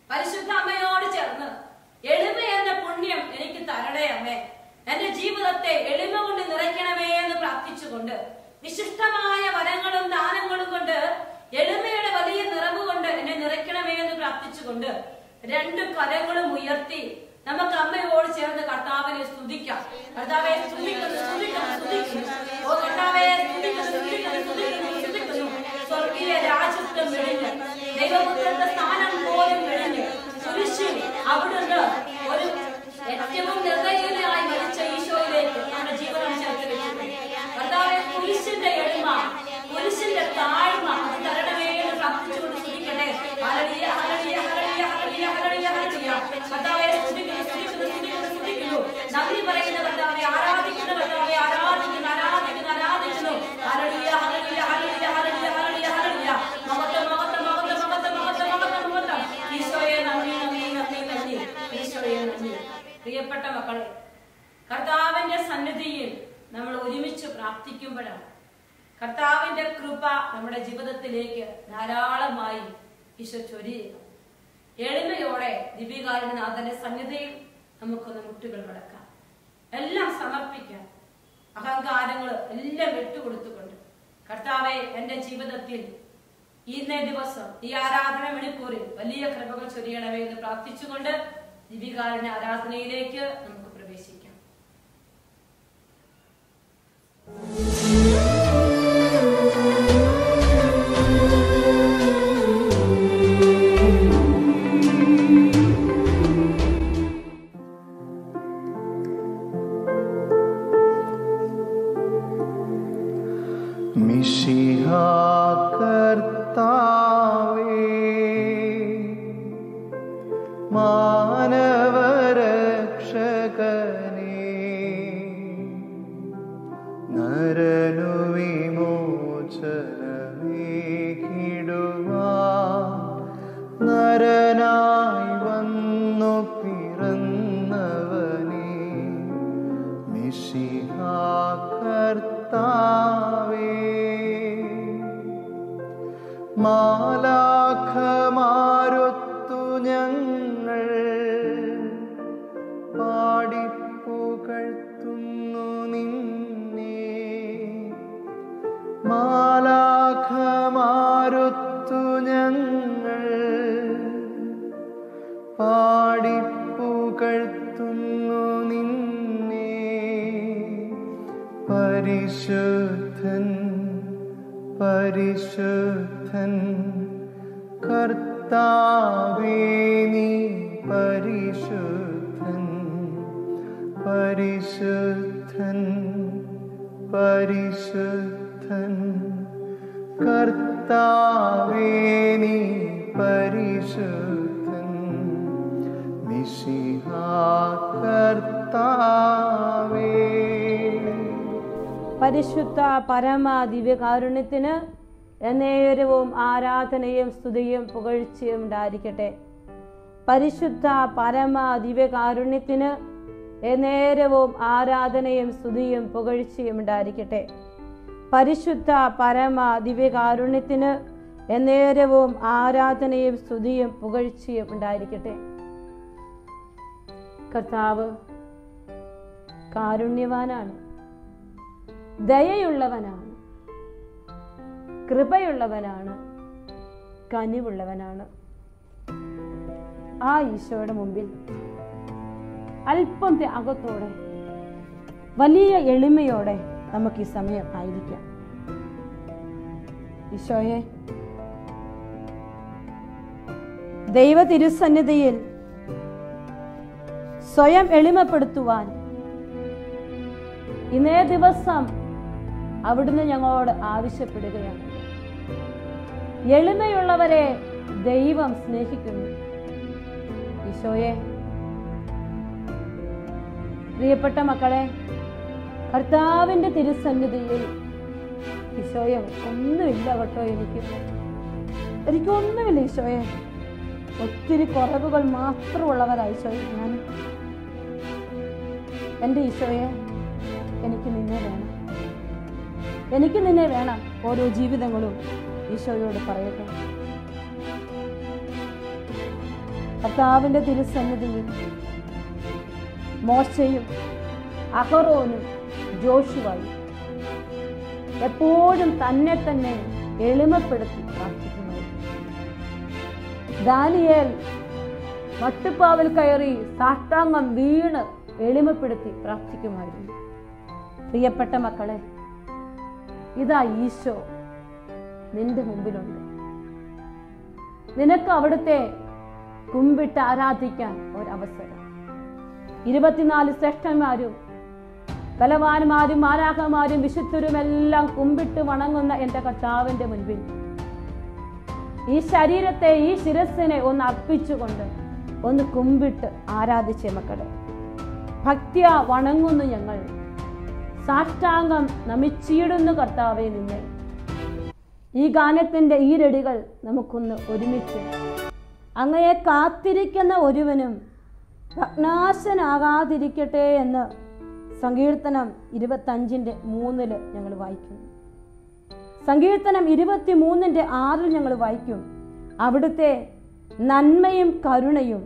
[SPEAKER 1] പരിശുദ്ധ അമ്മയോട് ചേർന്ന് എളിമ എന്ന പുണ്യം എനിക്ക് തരണേ അമ്മേ, എന്റെ ജീവിതത്തെ എളിമ കൊണ്ട് നിറയ്ക്കണമേ എന്ന് പ്രാർത്ഥിച്ചുകൊണ്ട്, വിശിഷ്ടമായ വരങ്ങളും ദാനങ്ങളും കൊണ്ട്, എളിമയുടെ വലിയ നിറവ് കൊണ്ട് എന്നെ നിറയ്ക്കണമേ എന്ന് പ്രാർത്ഥിച്ചുകൊണ്ട് 2 കരങ്ങളും ഉയർത്തി നമുക്ക് അമ്മയോട് ചേർന്ന് കർത്താവിനെ സ്തുതിക്കാം. കർത്താവെ സ്തുതിക്കുന്നു, സ്തുതിക്കുന്നു, സ്തുതിക്കുന്നു. ഓ കർത്താവെ സ്തുതിക്കുന്നു, സ്തുതിക്കുന്നു, സ്തുതിക്കുന്നു, സ്തുതിക്കുന്നു. സ്വർഗീയ രാജ്യത്വം വെളിഞ്ഞ്, ദൈവപുത്രന്റെ സ്ഥാനം പോലും വെളിഞ്ഞ്, കുരിശിൽ അവിടുന്ന് ഒരു ഏറ്റവും നിർദ്ദയീനായി മരിച്ച ഈശോയിലേക്ക് നമ്മുടെ ജീവിതം ചേർത്ത് വെച്ചിട്ടുണ്ട്. കർത്താവെ കുരിശിന്റെ എളിമ, കുരിശിന്റെ താഴ്മ അത് തരണമേ എന്ന് പ്രാർത്ഥിച്ചുകൊണ്ട് സ്തുതിക്കട്ടെ. Hallelujah, hallelujah, hallelujah, hallelujah, hallelujah, hallelujah. കർത്താവെ സ്തുതിക്കുന്നു, സ്തുതിക്കുന്നു, സ്തുതിക്കുന്നു, സ്തുതിക്കുന്നു. നന്ദി പറയുന്ന കർത്താവെ, ആരാധിക്കുന്ന കർത്താവെ, ആരാധിക്കുന്നു, ആരാധിക്കുന്നു, ആരാധിക്കുന്നു. Hallelujah, hallelujah, hallelujah, hallelujah, hallelujah, hallelujah. മഹത്വം, മഹത്വം, മഹത്വം, മഹത്വം, മഹത്വം, മഹത്വം, മഹത്വം. ഈശോയെ നന്ദി, നന്ദി, നന്ദി, നന്ദി. ഈശോയെ നന്ദി. പ്രിയപ്പെട്ട മക്കളെ, കർത്താവിന്റെ സന്നിധിയിൽ നമ്മൾ ഒരുമിച്ച് പ്രാർത്ഥിക്കുമ്പോഴാണ് കർത്താവിന്റെ കൃപ നമ്മുടെ ജീവിതത്തിലേക്ക് ധാരാളമായി ഈശോ ചൊരിയുക. എളിമയോടെ ദിവ്യകാരുണ്യനാഥന്റെ സന്നിധിയിൽ നമുക്കൊന്ന് മുട്ടുകൾ മടക്കാം, എല്ലാം സമർപ്പിക്കാം, അഹങ്കാരങ്ങൾ എല്ലാം വിട്ടുകൊടുത്തുകൊണ്ട് കർത്താവെ, എന്റെ ജീവിതത്തിൽ ഇന്നേ ദിവസം ഈ ആരാധന മണിക്കൂറിൽ വലിയ കൃപകൾ ചൊരിയണമേ എന്ന് പ്രാർത്ഥിച്ചുകൊണ്ട് ദിവ്യകാരുണ്യ ആരാധനയിലേക്ക് നമുക്ക് പ്രവേശിക്കാം.
[SPEAKER 2] മിശിഹാ കർത്താവേ, മാനവരക്ഷകനേ, നരനു വിമോചനമേകിടുവാൻ നരനായി വന്നു പിറന്നവനേ, മിശിഹാ കർത്താവേ, മാലാഖമാരൊത്തു ഞങ്ങൾ പാടിപ്പുകഴ്ത്തുന്നു നിന്നെ, മാലാഖമാരൊത്തു ഞങ്ങൾ പാടിപ്പുകഴ്ത്തുന്നു നിന്നെ, പരിശുദ്ധൻ പരിശുദ്ധൻ കർത്താവേ, നീ പരിശുദ്ധൻ, പരിശുദ്ധൻ പരിശുദ്ധൻ കർത്താവേ, നീ പരിശുദ്ധൻ, മിശിഹാ കർത്താവേ.
[SPEAKER 1] പരിശുദ്ധ പരമ ദിവ്യകാരുണ്യത്തിന് എന്നേരവും ആരാധനയും സ്തുതിയും പുകഴ്ചയും ഉണ്ടായിരിക്കട്ടെ. പരിശുദ്ധ പരമ ദിവ്യകാരുണ്യത്തിന് എന്നേരവും ആരാധനയും സ്തുതിയും പുകഴ്ചയും ഉണ്ടായിരിക്കട്ടെ. പരിശുദ്ധ പരമ ദിവ്യകാരുണ്യത്തിന് എന്നേരവും ആരാധനയും സ്തുതിയും പുകഴ്ചയും ഉണ്ടായിരിക്കട്ടെ. കർത്താവ് കാരുണ്യവാനാണ്, ദയയുള്ളവനാണ്, കൃപയുള്ളവനാണ്, കനിവുള്ളവനാണ്. ആ ഈശോയുടെ മുമ്പിൽ അല്പം ത്യാഗത്തോടെ, വലിയ എളിമയോടെ നമുക്ക് ഈ സമയം ആയിരിക്കാം. ഈശോയെ, ദൈവ തിരുസന്നിധിയിൽ സ്വയം എളിമപ്പെടുത്തുവാൻ ഇന്നേ ദിവസം അവിടുന്ന് ഞങ്ങളോട് ആവശ്യപ്പെടുകയാണ്. എളിമയുള്ളവരെ ദൈവം സ്നേഹിക്കുന്നു. ഈശോയെ, പ്രിയപ്പെട്ട മക്കളെ, കർത്താവിന്റെ തിരുസന്നിധിയിൽ ഈശോയെ ഒന്നുമില്ല കേട്ടോ, എനിക്കൊന്നുമില്ല ഈശോയെ, ഒത്തിരി കുറവുകൾ മാത്രമുള്ളവരായി ഈശോയെ ഞാൻ. എൻ്റെ ഈശോയെ, എനിക്ക് നിന്നെ വേണം, എനിക്ക് നിന്നെ വേണം. ഓരോ ജീവിതങ്ങളും ഈശോയോട് പറയട്ടെ. കർത്താവിന്റെ തിരുസന്നിധിയിൽ മോശയും അഹറോനും ജോഷുവായും എപ്പോഴും തന്നെ തന്നെ എളിമപ്പെടുത്തി പ്രാർത്ഥിക്കുന്നു. ദാനിയേൽ മട്ടുപ്പാവിൽ കയറി സാഷ്ടാംഗം വീണ് എളിമപ്പെടുത്തി പ്രാർത്ഥിക്കുമായിരുന്നു. പ്രിയപ്പെട്ട മക്കളെ, ഇതാ ഈശോ നിന്റെ മുമ്പിലുണ്ട്. നിനക്ക് അവിടുത്തെ കുമ്പിട്ട് ആരാധിക്കാൻ ഒരവസരം. 24 ശ്രേഷ്ഠന്മാരും ബലവാന്മാരും മാലാഖമാരും വിശുദ്ധരും എല്ലാം കുമ്പിട്ട് വണങ്ങുന്ന എൻ്റെ കർത്താവിന്റെ മുൻപിൽ ഈ ശരീരത്തെ, ഈ ശിരസ്സിനെ ഒന്ന് അർപ്പിച്ചുകൊണ്ട് ഒന്ന് കുമ്പിട്ട് ആരാധിച്ചേ മക്കളെ. ഭക്ത്യ വണങ്ങുന്നു ഞങ്ങൾ, സാഷ്ടാംഗം നമിച്ചിടുന്നു കർത്താവേ നിന്നെ. ഈ ഗാനത്തിന്റെ ഈ രടികൾ നമുക്കൊന്ന് ഒരുമിച്ച്. അങ്ങയെ കാത്തിരിക്കുന്ന ഒരുവനും ഭഗ്നാശനാകാതിരിക്കട്ടെ എന്ന് സങ്കീർത്തനം 25:3 ഞങ്ങൾ വായിക്കുന്നു. സങ്കീർത്തനം 23:6 ഞങ്ങൾ വായിക്കും. അവിടുത്തെ നന്മയും കരുണയും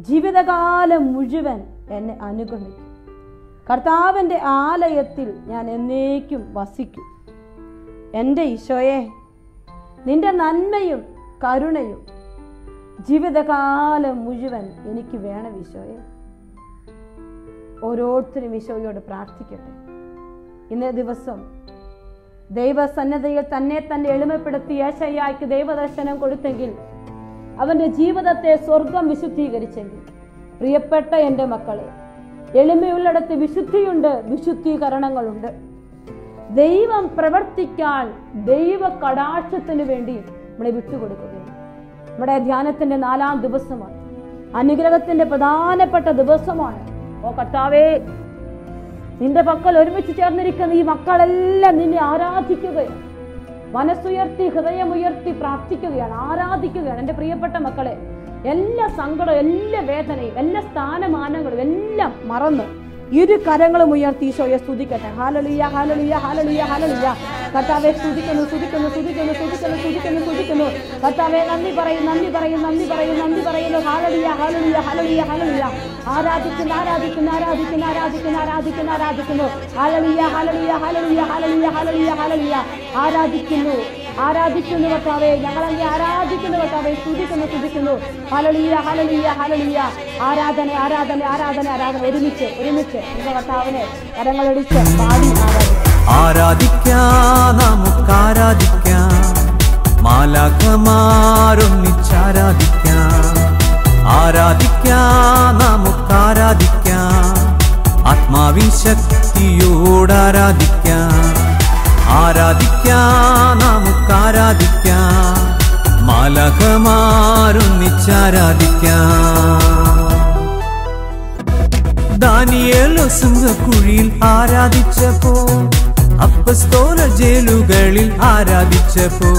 [SPEAKER 1] ജീവിതകാലം മുഴുവൻ എന്നെ അനുഗമിക്കും. കർത്താവിൻ്റെ ആലയത്തിൽ ഞാൻ എന്നേക്കും വസിക്കും.
[SPEAKER 3] എൻ്റെ ഈശോയെ, നിന്റെ നന്മയും കരുണയും ജീവിതകാലം മുഴുവൻ എനിക്ക് വേണം ഈശോയെ. ഓരോരുത്തരും ഈശോയോട് പ്രാർത്ഥിക്കട്ടെ. ഇന്നേ ദിവസം ദൈവസന്നദ്ധയിൽ തന്നെ എളിമപ്പെടുത്തി യേശയ്യായ്ക്ക് ദൈവദർശനം കൊടുത്തെങ്കിൽ, അവന്റെ ജീവിതത്തെ സ്വർഗം വിശുദ്ധീകരിച്ചെങ്കിൽ, പ്രിയപ്പെട്ട എൻ്റെ മക്കളെ, എളിമയുള്ളിടത്ത് വിശുദ്ധിയുണ്ട്, വിശുദ്ധീകരണങ്ങളുണ്ട്. ദൈവം പ്രവർത്തിക്കാൻ ദൈവ കടാക്ഷത്തിന് വേണ്ടി നമ്മളെ വിട്ടുകൊടുക്കുകയാണ്. നമ്മുടെ ധ്യാനത്തിന്റെ 4-ാം ദിവസമാണ്, അനുഗ്രഹത്തിന്റെ പ്രധാനപ്പെട്ട ദിവസമാണ്. ഓ കർത്താവേ, നിന്റെ മക്കൾ ഒരുമിച്ച് ചേർന്നിരിക്കുന്ന ഈ മക്കളെല്ലാം നിന്നെ ആരാധിക്കുകയാണ്. മനസ്സുയർത്തി ഹൃദയമുയർത്തി പ്രാർത്ഥിക്കുകയാണ്, ആരാധിക്കുകയാണ്. എൻ്റെ പ്രിയപ്പെട്ട മക്കളെ, എല്ലാ സങ്കടവും, എല്ലാ വേദനയും, എല്ലാ സ്ഥാനമാനങ്ങളും എല്ലാം മറന്ന് ഇരു കരങ്ങളും ഉയർത്തി ഈശോയെ സ്തുതിക്കട്ടെ. Hallelujah, hallelujah, hallelujah, hallelujah. കർത്താവേ സ്തുതിക്കുന്നു, സ്തുതിക്കുന്നു, സ്തുതിക്കുന്നു, സ്തുതിക്കുന്നു, സ്തുതിക്കുന്നു, സ്തുതിക്കുന്നു. കർത്താവേ നന്ദി പറയും, നന്ദി പറയും, നന്ദി പറയും, നന്ദി പറയുന്നു. Hallelujah, hallelujah, hallelujah, hallelujah. ആരാധിക്കുന്നു, ആരാധിക്കുന്നു, ആരാധിക്കുന്നു, ആരാധിക്കുന്നു, ആരാധിക്കുന്നു, ആരാധിക്കുന്നു. Hallelujah, hallelujah, hallelujah, hallelujah, hallelujah, hallelujah. ആരാധിക്കുന്നു, ആരാധിക്കുന്നു കർത്താവേ, ഞങ്ങളങ്ങേ ആരാധിക്കുന്നു കർത്താവേ, സ്തുതിക്കുന്നു, സ്തുതിക്കുന്നു. Hallelujah, hallelujah, hallelujah. ആരാധന, ആരാധന, ആരാധന, ആരാധന. ഒരുമിച്ച് ഒരുമിച്ച് നമ്മുടെ കർത്താവിനെ കരങ്ങളടിച്ച് പാടി
[SPEAKER 4] ആരാധിക്കാം, നമുക്ക് ആരാധിക്കാം. മാലാഖമാരൊന്നിച്ചാരാധിക്കാം. ആരാധിക്കാം, നമുക്ക് ആരാധിക്കാം. ആത്മാവിൻ ശക്തിയോടാരാധിക്കാം. ആരാധിക്കാം, നമുക്ക് ആരാധിക്കാം. മാലാഖമാരൊന്നിച്ചാരാധിക്കാം. ദാനിയേൽ സിംഹക്കുഴിയിൽ ആരാധിച്ചപ്പോ, അപ്പസ്തോലർ ജയിലുകളിൽ ആരാധിച്ചപ്പോ,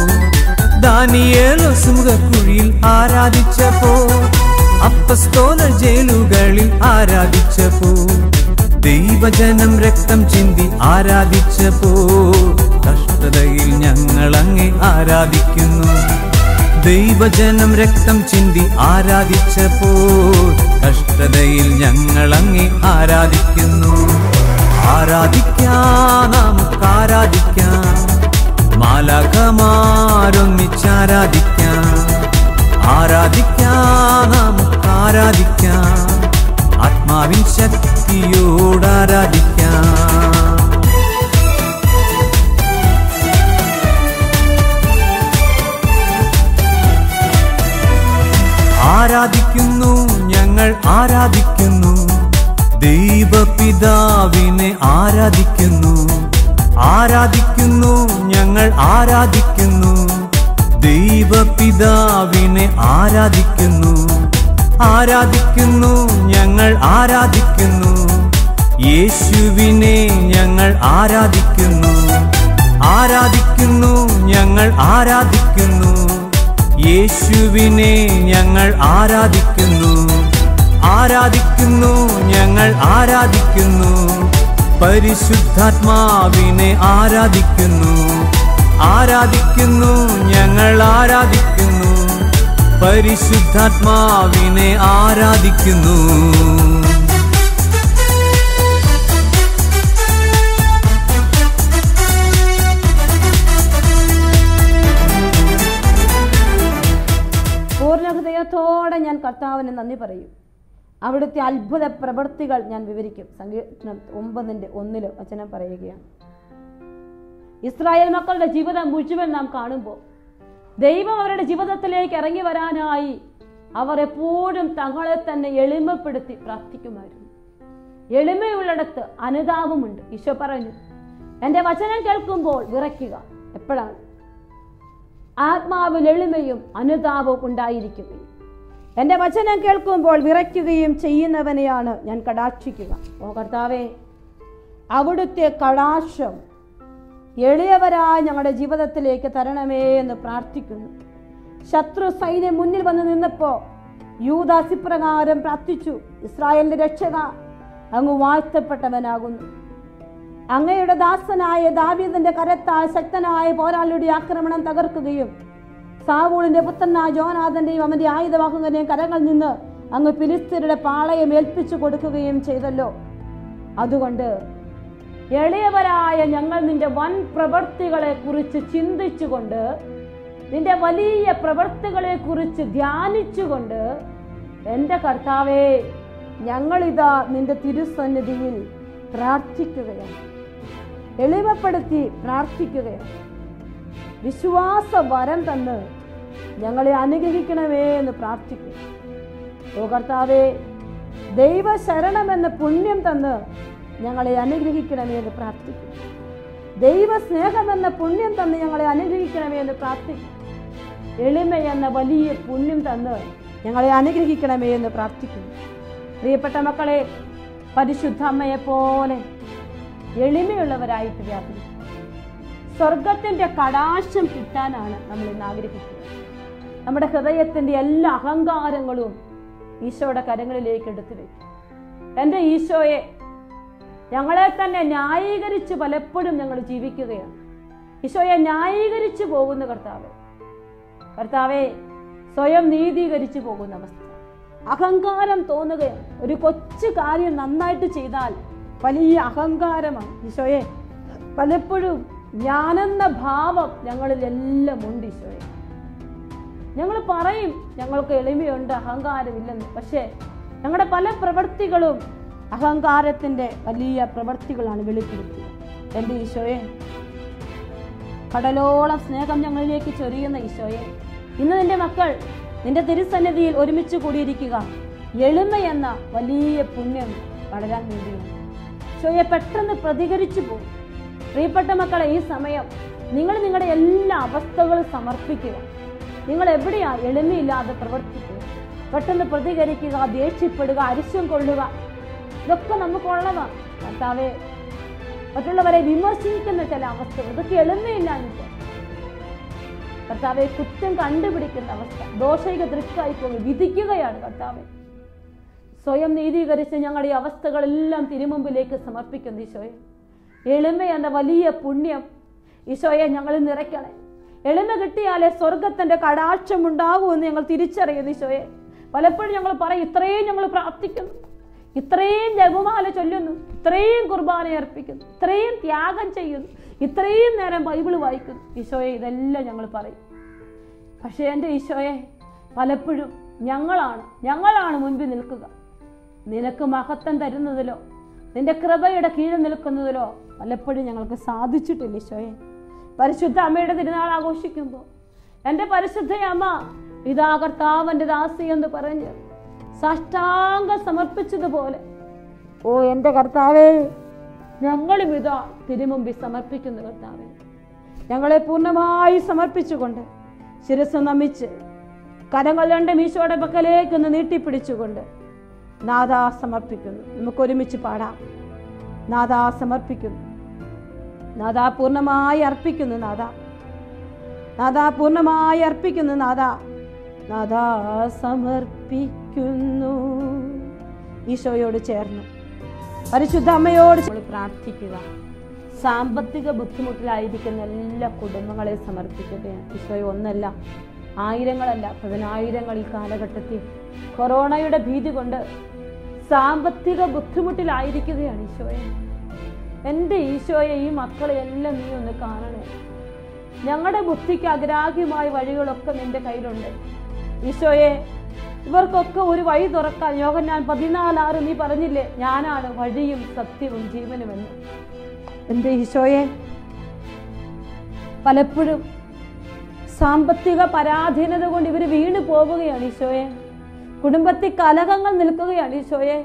[SPEAKER 4] ദാനിയേൽ സിംഹക്കുഴിയിൽ ആരാധിച്ചപ്പോ, അപ്പസ്തോലർ ജയിലുകളിൽ ആരാധിച്ചപ്പോ, ദൈവജനം രക്തം ചിന്തി ആരാധിച്ചപ്പോ, കഷ്ടതയിൽ ഞങ്ങൾ അങ്ങേ ആരാധിക്കുന്നു. ദൈവജനം രക്തം ചിന്തി ആരാധിച്ചപ്പോ, കഷ്ടതയിൽ ഞങ്ങൾ അങ്ങേ ആരാധിക്കുന്നു. ആരാധിക്കാം, നമുക്ക് ആരാധിക്കാം. മാലാഖമാരൊന്നിച്ചാരാധിക്കാം. ആരാധിക്കാം, നമുക്ക് ആരാധിക്കാം. ആത്മാവിൻ ശക്തിയോടാരാധിക്കാം. ആരാധിക്കുന്നു, ഞങ്ങൾ ആരാധിക്കുന്നു. ദൈവപിതാവിനെ ആരാധിക്കുന്നു. ആരാധിക്കുന്നു, ഞങ്ങൾ ആരാധിക്കുന്നു. ദൈവപിതാവിനെ ആരാധിക്കുന്നു. ആരാധിക്കുന്നു, ഞങ്ങൾ ആരാധിക്കുന്നു. യേശുവിനെ ഞങ്ങൾ ആരാധിക്കുന്നു. ആരാധിക്കുന്നു, ഞങ്ങൾ ആരാധിക്കുന്നു. യേശുവിനെ ഞങ്ങൾ ആരാധിക്കുന്നു. ആരാധിക്കുന്നു, ഞങ്ങൾ ആരാധിക്കുന്നു. പരിശുദ്ധാത്മാവിനെ ആരാധിക്കുന്നു. ആരാധിക്കുന്നു, ഞങ്ങൾ ആരാധിക്കുന്നു. പരിശുദ്ധാത്മാവിനെ ആരാധിക്കുന്നു.
[SPEAKER 3] പൂർണ്ണ ഹൃദയത്തോടെ ഞാൻ കർത്താവിന് നന്ദി പറയും. അവിടുത്തെ അത്ഭുത പ്രവൃത്തികൾ ഞാൻ വിവരിക്കും. സങ്കീർത്തനം 9:1 വചനം പറയുകയാണ്. ഇസ്രായേൽ മക്കളുടെ ജീവിതം മുഴുവൻ നാം കാണുമ്പോൾ ദൈവം അവരുടെ ജീവിതത്തിലേക്ക് ഇറങ്ങി വരാനായി അവർ എപ്പോഴും തങ്ങളെ തന്നെ എളിമപ്പെടുത്തി പ്രാർത്ഥിക്കുമായിരുന്നു. എളിമയുള്ളിടത്ത് അനുതാപമുണ്ട്. ഈശോ പറഞ്ഞു, എൻ്റെ വചനം കേൾക്കുമ്പോൾ വിറയ്ക്കുക. എപ്പോഴാണ്? ആത്മാവിൽ എളിമയും അനുതാപവും ഉണ്ടായിരിക്കുകയും എൻ്റെ വചനം കേൾക്കുമ്പോൾ വിറയ്ക്കുകയും ചെയ്യുന്നവനെയാണ് ഞാൻ കടാക്ഷിക്കുക. ഓ കർത്താവേ, അവിടുത്തെ കടാക്ഷം എളിയവരായി ഞങ്ങളുടെ ജീവിതത്തിലേക്ക് തരണമേ എന്ന് പ്രാർത്ഥിക്കുന്നു. ശത്രു സൈന്യം മുന്നിൽ വന്ന് നിന്നപ്പോൾ യൂദാസ് ഇപ്രകാരം പ്രാർത്ഥിച്ചു, ഇസ്രായേലിന്റെ രക്ഷക, അങ്ങ് വാഴ്ത്തപ്പെട്ടവനാകുന്നു. അങ്ങയുടെ ദാസനായ ദാവീദിന്റെ കരത്താൽ ശക്തനായ പോരാളിയുടെ ആക്രമണം തകർക്കുകയും സാവൂളിന്റെ പുത്രനായ ജോനാഥന്റെയും അവന്റെ ആയുധവാഹകന്റെയും കരങ്ങളിൽ നിന്ന് അങ്ങ് ഫിലിസ്ത്യരുടെ പാളയം ഏൽപ്പിച്ചു കൊടുക്കുകയും ചെയ്തല്ലോ. അതുകൊണ്ട് എളിയവരായ ഞങ്ങൾ നിന്റെ വൻ പ്രവൃത്തികളെ കുറിച്ച് ചിന്തിച്ചുകൊണ്ട്, നിന്റെ വലിയ പ്രവൃത്തികളെ കുറിച്ച് ധ്യാനിച്ചുകൊണ്ട്, എൻ്റെ കർത്താവേ, ഞങ്ങളിതാ നിന്റെ തിരുസന്നിധിയിൽ പ്രാർത്ഥിക്കുകയാണ്, എളിമപ്പെടുത്തി പ്രാർത്ഥിക്കുകയാണ്. വിശ്വാസ വരം തന്ന് ഞങ്ങളെ അനുഗ്രഹിക്കണമേ എന്ന് പ്രാർത്ഥിക്കുന്നു. ഓ കർത്താവേ, ദൈവശരണമെന്ന പുണ്യം തന്ന് ഞങ്ങളെ അനുഗ്രഹിക്കണമേ എന്ന് പ്രാർത്ഥിക്കുന്നു. ദൈവസ്നേഹമെന്ന പുണ്യം തന്ന് ഞങ്ങളെ അനുഗ്രഹിക്കണമേ എന്ന് പ്രാർത്ഥിക്കുന്നു. എളിമയെന്ന വലിയ പുണ്യം തന്ന് ഞങ്ങളെ അനുഗ്രഹിക്കണമേ എന്ന് പ്രാർത്ഥിക്കുന്നു. പ്രിയപ്പെട്ട മക്കളെ, പരിശുദ്ധ അമ്മയെ പോലെ എളിമയുള്ളവരായിട്ട് വ്യാപരിക്കും. സ്വർഗത്തിന്റെ കടാക്ഷം കിട്ടാനാണ് നമ്മൾ ഇന്ന് ആഗ്രഹിക്കുന്നത്. നമ്മുടെ ഹൃദയത്തിന്റെ എല്ലാ അഹങ്കാരങ്ങളും ഈശോയുടെ കരങ്ങളിലേക്ക് എടുത്തു വയ്ക്കും. എൻ്റെ ഈശോയെ, ഞങ്ങളെ തന്നെ ന്യായീകരിച്ച് പലപ്പോഴും ഞങ്ങൾ ജീവിക്കുകയാണ്. ഈശോയെ ന്യായീകരിച്ചു പോകുന്ന കർത്താവേ, സ്വയം നീതീകരിച്ചു പോകുന്ന അവസ്ഥ, അഹങ്കാരം തോന്നുകയാണ്. ഒരു കൊച്ചു കാര്യം നന്നായിട്ട് ചെയ്താൽ വലിയ അഹങ്കാരമാണ്. ഈശോയെ, പലപ്പോഴും ഞാനെന്ന ഭാവം ഞങ്ങളിലെല്ലാം ഉണ്ട്. ഈശോയെ, ഞങ്ങൾ പറയും ഞങ്ങൾക്ക് എളിമയുണ്ട്, അഹങ്കാരമില്ലെന്ന്. പക്ഷേ ഞങ്ങളുടെ പല പ്രവൃത്തികളും അഹങ്കാരത്തിന്റെ വലിയ പ്രവൃത്തികളാണ് വെളിപ്പെടുത്തുക. എൻ്റെ ഈശോയെ, കടലോളം സ്നേഹം ഞങ്ങളിലേക്ക് ചൊരിയുന്ന ഈശോയെ, ഇന്ന് നിന്റെ മക്കൾ നിന്റെ തിരുസന്നിധിയിൽ ഒരുമിച്ച് കൂടിയിരിക്കുക. എളിമ എന്ന വലിയ പുണ്യം വളരാൻ വേണ്ടിയാണ്. ഈശോയെ, പെട്ടെന്ന് പ്രതികരിച്ചു പോകും. പ്രിയപ്പെട്ട മക്കളെ, ഈ സമയം നിങ്ങൾ നിങ്ങളുടെ എല്ലാ അവസ്ഥകളും സമർപ്പിക്കുക. നിങ്ങൾ എവിടെയാ എളിമയില്ലാതെ പ്രവർത്തിക്കുക? പെട്ടെന്ന് പ്രതികരിക്കുക, ദേഷ്യപ്പെടുക, അരിശം കൊള്ളുക, ഇതൊക്കെ നമുക്കുള്ളതാണ്. കർത്താവേ, മറ്റുള്ളവരെ വിമർശിക്കുന്ന ചില അവസ്ഥകൾ, ഇതൊക്കെ എളിമയില്ലാഞ്ഞിട്ട്. കർത്താവെ, കുറ്റം കണ്ടുപിടിക്കുന്ന അവസ്ഥ, ദോഷൈക ദൃക്കായി പോകും, വിധിക്കുകയാണ്. കർത്താവെ, സ്വയം നീതീകരിച്ച് ഞങ്ങളുടെ ഈ അവസ്ഥകളെല്ലാം തിരുമുമ്പിലേക്ക് സമർപ്പിക്കുന്നു. ഈശോയെ, എളിമ എന്ന വലിയ പുണ്യം ഈശോയെ ഞങ്ങളിൽ നിറയ്ക്കണേ. എളിമ കിട്ടിയാലേ സ്വർഗത്തിന്റെ കടാക്ഷം ഉണ്ടാകുമെന്ന് ഞങ്ങൾ തിരിച്ചറിയുന്നു. ഈശോയെ, പലപ്പോഴും ഞങ്ങൾ പറയും, ഇത്രയും ഞങ്ങൾ പ്രാർത്ഥിക്കുന്നു, ഇത്രയും ജപമാല ചൊല്ലുന്നു, ഇത്രയും കുർബാന അർപ്പിക്കുന്നു, ഇത്രയും ത്യാഗം ചെയ്യുന്നു, ഇത്രയും നേരം ബൈബിൾ വായിക്കുന്നു. ഈശോയെ, ഇതെല്ലാം ഞങ്ങൾ പറയും. പക്ഷേ എൻ്റെ ഈശോയെ, പലപ്പോഴും ഞങ്ങളാണ് മുൻപിൽ നിൽക്കുക. നിനക്ക് മഹത്വം തരുന്നതിലോ നിന്റെ കൃപയുടെ കീഴിൽ നിൽക്കുന്നതിലോ പലപ്പോഴും ഞങ്ങൾക്ക് സാധിച്ചിട്ടില്ല. ഈശോയെ, പരിശുദ്ധ അമ്മയുടെ തിരുനാൾ ആഘോഷിക്കുമ്പോൾ എൻ്റെ പരിശുദ്ധ അമ്മ ഇതാ കർത്താവിൻ്റെ ദാസി എന്ന് പറഞ്ഞ് സാഷ്ടാംഗം സമർപ്പിച്ചതുപോലെ, ഓ എൻ്റെ കർത്താവേ, ഞങ്ങളും ഇതാ തിരുമുമ്പിൽ സമർപ്പിക്കുന്നു. കർത്താവേ, ഞങ്ങളെ പൂർണ്ണമായി സമർപ്പിച്ചുകൊണ്ട് ശിരസ് നമിച്ച് കരങ്ങൾ രണ്ടും ഈശോയുടെ പക്കലേക്കൊന്ന് നീട്ടിപ്പിടിച്ചുകൊണ്ട് നാദാ സമർപ്പിക്കുന്നു. നമുക്ക് ഒരുമിച്ച് പാടാം. നാദാ സമർപ്പിക്കുന്നു, നാദാ പൂർണ്ണമായി അർപ്പിക്കുന്നു, നാദാ പൂർണ്ണമായി അർപ്പിക്കുന്നു, നാദാ സമർപ്പിക്കുന്നു. ഈശോയോട് ചേർന്ന് പരിശുദ്ധ അമ്മയോട് പ്രാർത്ഥിക്കുക. സാമ്പത്തിക ബുദ്ധിമുട്ടിലായിരിക്കുന്ന എല്ലാ കുടുംബങ്ങളെ സമർപ്പിക്കുകയാണ്. ഈശോയെ, ഒന്നല്ല, ആയിരങ്ങളല്ല, പതിനായിരങ്ങൾ ഈ കാലഘട്ടത്തിൽ കൊറോണയുടെ ഭീതി കൊണ്ട് സാമ്പത്തിക ബുദ്ധിമുട്ടിലായിരിക്കുകയാണ്. ഈശോയെ, എൻ്റെ ഈശോയെ, ഈ മക്കളെ എല്ലാം നീ ഒന്ന് കാണണേ. ഞങ്ങളുടെ ബുദ്ധിക്ക് അഗ്രാഹ്യമായ വഴികളൊക്കെ നിന്റെ കയ്യിലുണ്ട്. ഈശോയെ, ഇവർക്കൊക്കെ ഒരു വഴി തുറക്കാൻ യോഹന്നാൻ 14:6 നീ പറഞ്ഞില്ലേ, ഞാനാണ് വഴിയും സത്യവും ജീവനുമെന്ന്. എൻ്റെ ഈശോയെ, പലപ്പോഴും സാമ്പത്തിക പരാധീനത കൊണ്ട് ഇവർ വീണു പോവുകയാണ്. ഈശോയെ, കുടുംബത്തിൽ കലഹങ്ങൾ നിൽക്കുകയാണ്. ഈശോയെ,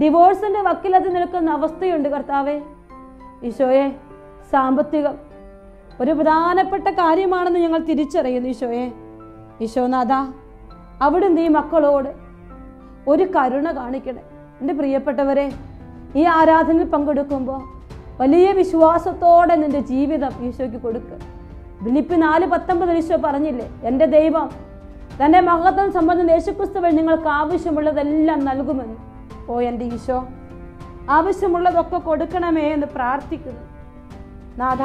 [SPEAKER 3] ഡിവോഴ്സിന്റെ വക്കിലത് നിൽക്കുന്ന അവസ്ഥയുണ്ട്. കർത്താവേ, ഈശോയെ, സാമ്പത്തികം ഒരു പ്രധാനപ്പെട്ട കാര്യമാണെന്ന് ഞങ്ങൾ തിരിച്ചറിയുന്നു. ഈശോയെ, ഈശോനാഥ, അവിടെ നീ മക്കളോട് ഒരു കരുണ കാണിക്കണേ. എൻ്റെ പ്രിയപ്പെട്ടവരെ, ഈ ആരാധനയിൽ പങ്കെടുക്കുമ്പോൾ വലിയ വിശ്വാസത്തോടെ നിന്റെ ജീവിതം ഈശോയ്ക്ക് കൊടുക്കുക. ഫിലിപ്പി 4:19 ഈശോ പറഞ്ഞില്ലേ, എൻ്റെ ദൈവം തൻ്റെ മഹത്വം സംബന്ധിച്ച യേശുക്രിസ്തു വഴി നിങ്ങൾക്ക് ആവശ്യമുള്ളതെല്ലാം നൽകുമെന്ന്. ഓ എൻ്റെ ഈശോ, ആവശ്യമുള്ളതൊക്കെ കൊടുക്കണമേ എന്ന് പ്രാർത്ഥിക്കുന്നു. നാഥ,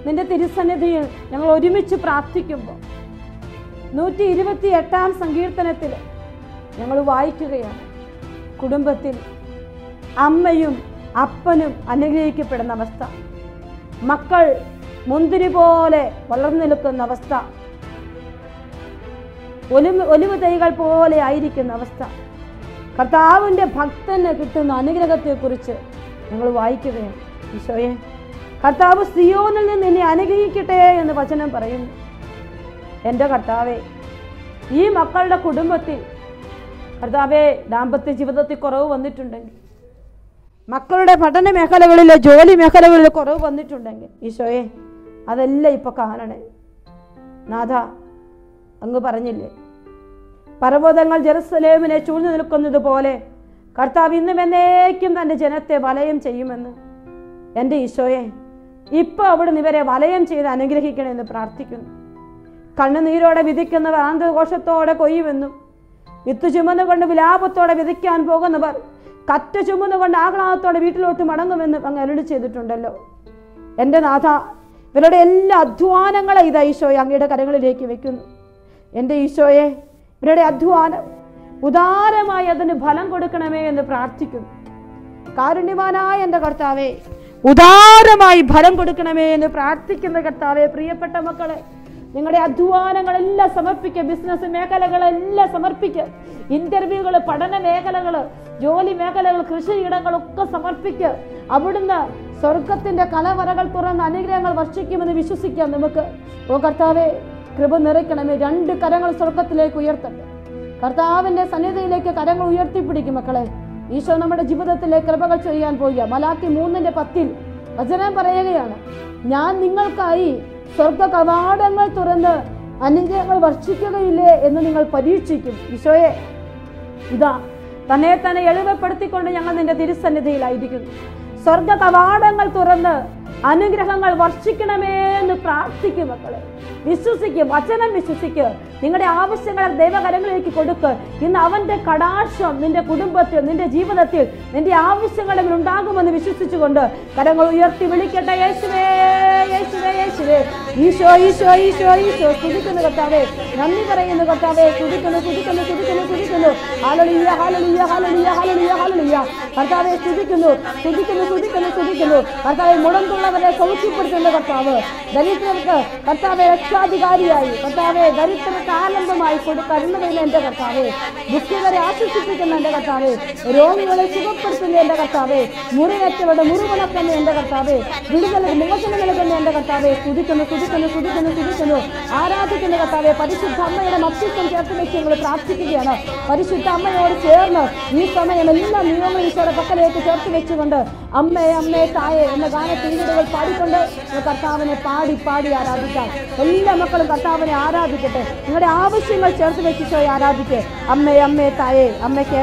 [SPEAKER 3] നിന്റെ തിരുസന്നിധിയിൽ ഞങ്ങൾ ഒരുമിച്ച് പ്രാർത്ഥിക്കുമ്പോൾ 128 സങ്കീർത്തനത്തിൽ ഞങ്ങൾ വായിക്കുകയാണ്, കുടുംബത്തിൽ അമ്മയും അപ്പനും അനുഗ്രഹിക്കപ്പെടുന്ന അവസ്ഥ, മക്കൾ മുന്തിരി പോലെ വളർന്നു നിൽക്കുന്ന അവസ്ഥ, ഒലിവ് തൈകൾ പോലെ ആയിരിക്കുന്ന അവസ്ഥ. കർത്താവിൻ്റെ ഭക്തന് കിട്ടുന്ന അനുഗ്രഹത്തെക്കുറിച്ച് ഞങ്ങൾ വായിക്കുകയാണ്. ഈശോയെ, കർത്താവ് സിയോനിൽ നിന്ന് എന്നെ അനുഗ്രഹിക്കട്ടെ എന്ന് വചനം പറയുന്നു. എൻ്റെ കർത്താവേ, ഈ മക്കളുടെ കുടുംബത്തിൽ കർത്താവേ ദാമ്പത്യ ജീവിതത്തിൽ കുറവ് വന്നിട്ടുണ്ടെങ്കിൽ, മക്കളുടെ പഠന മേഖലകളിൽ, ജോലി മേഖലകളിൽ കുറവ് വന്നിട്ടുണ്ടെങ്കിൽ, ഈശോയെ അതെല്ലാം ഇപ്പൊ കാണണേ. നാഥ, അങ്ങ് പറഞ്ഞില്ലേ, പർവ്വതങ്ങൾ ജെറുസലേമിനെ ചൂഴ്ന്നു നിൽക്കുന്നത് പോലെ കർത്താവ് ഇന്നും എന്നേക്കും തൻ്റെ ജനത്തെ വലയം ചെയ്യുമെന്ന്. എൻ്റെ ഈശോയെ, ഇപ്പൊ അവിടുന്ന് ഇവരെ വലയം ചെയ്ത് അനുഗ്രഹിക്കണമെന്ന് പ്രാർത്ഥിക്കുന്നു. കണ്ണുനീരോടെ വിധിക്കുന്നവർ ആനന്ദഘോഷത്തോടെ കൊയ്യുമെന്നും, വിത്ത് ചുമന്നുകൊണ്ട് വിലാപത്തോടെ വിധിക്കാൻ പോകുന്നവർ കറ്റ് ചുമന്നുകൊണ്ട് ആഹ്ലാദത്തോടെ വീട്ടിലോട്ട് മടങ്ങുമെന്നും അങ്ങ് അരുളി ചെയ്തിട്ടുണ്ടല്ലോ. എൻ്റെ നാഥ, ഇവരുടെ എല്ലാ അധ്വാനങ്ങളെ ഇതാ ഈശോയെ അങ്ങയുടെ കരങ്ങളിലേക്ക് വെക്കുന്നു. എൻ്റെ ഈശോയെ, ഇവരുടെ അധ്വാനം ഉദാരമായി അതിന് ഫലം കൊടുക്കണമേ എന്ന് പ്രാർത്ഥിക്കുന്നു. കാരുണ്യവാനായ എൻ്റെ കർത്താവേ, ഉദാരമായി ഫലം കൊടുക്കണമേ എന്ന് പ്രാർത്ഥിക്കുന്ന കർത്താവേ, പ്രിയപ്പെട്ട മക്കളെ, നിങ്ങളുടെ അധ്വാനങ്ങളെല്ലാം സമർപ്പിക്കുക. ബിസിനസ് മേഖലകളെല്ലാം സമർപ്പിക്കുക. ഇന്റർവ്യൂകൾ, പഠന മേഖലകൾ, ജോലി മേഖലകൾ, കൃഷിയിടങ്ങളൊക്കെ സമർപ്പിക്കുക. അവിടുന്ന് സ്വർഗത്തിന്റെ കലവറകൾ തുറന്ന് അനുഗ്രഹങ്ങൾ വർഷിക്കുമെന്ന് വിശ്വസിക്കാം നമുക്ക്. ഓ കർത്താവേ, കൃപ നിറയ്ക്കണമേ. 2 കരങ്ങൾ സ്വർഗത്തിലേക്ക് ഉയർത്തട്ടെ. കർത്താവിന്റെ സന്നിധിയിലേക്ക് കരങ്ങൾ ഉയർത്തിപ്പിടിക്കും മക്കളെ. ഈശോ നമ്മുടെ ജീവിതത്തിലെ കൃപകൾ ചെയ്യാൻ പോവുക. മലാക്കി 3:10 വചനം പറയുകയാണ്, ഞാൻ നിങ്ങൾക്കായി സ്വർഗ കവാടങ്ങൾ തുറന്ന് അനുഗ്രഹങ്ങൾ വർഷിക്കുകയില്ലേ എന്ന് നിങ്ങൾ പരീക്ഷിക്കും. ഈശോയെ, ഇതാ തന്നെ തന്നെ എളിമപ്പെടുത്തിക്കൊണ്ട് ഞങ്ങൾ നിന്റെ തിരുസന്നിധിയിലായിരിക്കുന്നു. സ്വർഗ കവാടങ്ങൾ തുറന്ന് അനുഗ്രഹങ്ങൾ വർഷിക്കണമേ എന്ന് പ്രാർത്ഥിക്കും മക്കളെ. വിശ്വസിക്കുക, വചനം വിശ്വസിക്കുക. നിങ്ങളുടെ ആവശ്യങ്ങളെ ദൈവകരങ്ങളിലേക്ക് കൊടുക്കുക. ഇന്ന് അവന്റെ കടാക്ഷം നിന്റെ കുടുംബത്തിൽ, നിന്റെ ജീവിതത്തിൽ, നിന്റെ ആവശ്യങ്ങളിൽ ഉണ്ടാകുമെന്ന് വിശ്വസിച്ചുകൊണ്ട് കരങ്ങൾ ഉയർത്തി വിളിക്കട്ടെ. യേശുവേ, യേശുവേ, യേശുവേ. ഈശോ, ഈശോ, ഈശോ, ഈശോ. സ്തുതിക്കുന്നു കർത്താവേ, നന്ദി പറയുന്നു കർത്താവേ. സ്തുതിക്കുന്നു, സ്തുതിക്കുന്നു, സ്തുതിക്കുന്നു, സ്തുതിക്കുന്നു. Hallelujah, hallelujah, hallelujah, hallelujah, hallelujah. കർത്താവേ സ്തുതിക്കുന്നു, സ്തുതിക്കുന്നു, സ്തുതിക്കുന്നു, സ്തുതിക്കുന്നു. കർത്താവേ, മുടന്തുള്ളവരെ സൗഖ്യപ്പെടുത്തുന്ന കർത്താവ്, ദരിദ്രർക്ക് കർത്താവെ രക്ഷാധികാരിയായി, കർത്താവെ ദരിദ്രർക്ക് ആനന്ദമായി കരുണ എൻ്റെ കർത്താവെ, ദുഃഖിതരെ ആശ്വസിപ്പിക്കുന്ന എൻ്റെ കർത്താവെ, രോഗികളെ സുഖപ്പെടുത്തുന്ന എൻ്റെ കർത്താവെ, മുറിവേറ്റവരുടെ മുറിവുണക്കുന്ന എൻ്റെ കർത്താവെ, വിടുതൽ മോചനം നൽകുന്ന എൻ്റെ കർത്താവെ. സ്തുതിക്കുന്നു, സ്തുതിക്കുന്നു, സ്തുതിക്കുന്നു, സ്തുതിക്കുന്നു. ആരാധിക്കുന്ന കർത്താവെ, പരിശുദ്ധ അമ്മയുടെ മധ്യസ്ഥം ചേർത്ത് വെച്ച് ഞങ്ങൾ പ്രാർത്ഥിക്കുകയാണ്. പരിശുദ്ധ അമ്മയോട് ചേർന്ന് ഈ സമയം എല്ലാ നിയമങ്ങളും ഈശോയുടെ പക്കലേക്ക് ചേർത്ത് വെച്ചുകൊണ്ട് അമ്മേ, അമ്മേ, തായേ എന്ന ഗാനത്തിരികൾ പാടിക്കൊണ്ട് കർത്താവിനെ പാടി പാടി ആരാധിക്കാം. എല്ലാ മക്കളും കർത്താവിനെ ആരാധിക്കട്ടെ. നിങ്ങളുടെ ആവശ്യങ്ങൾ ചേർത്ത് വെച്ച് ആരാധിക്കേ. അമ്മേ, അമ്മേ, തായേ, അമ്മയ്ക്ക്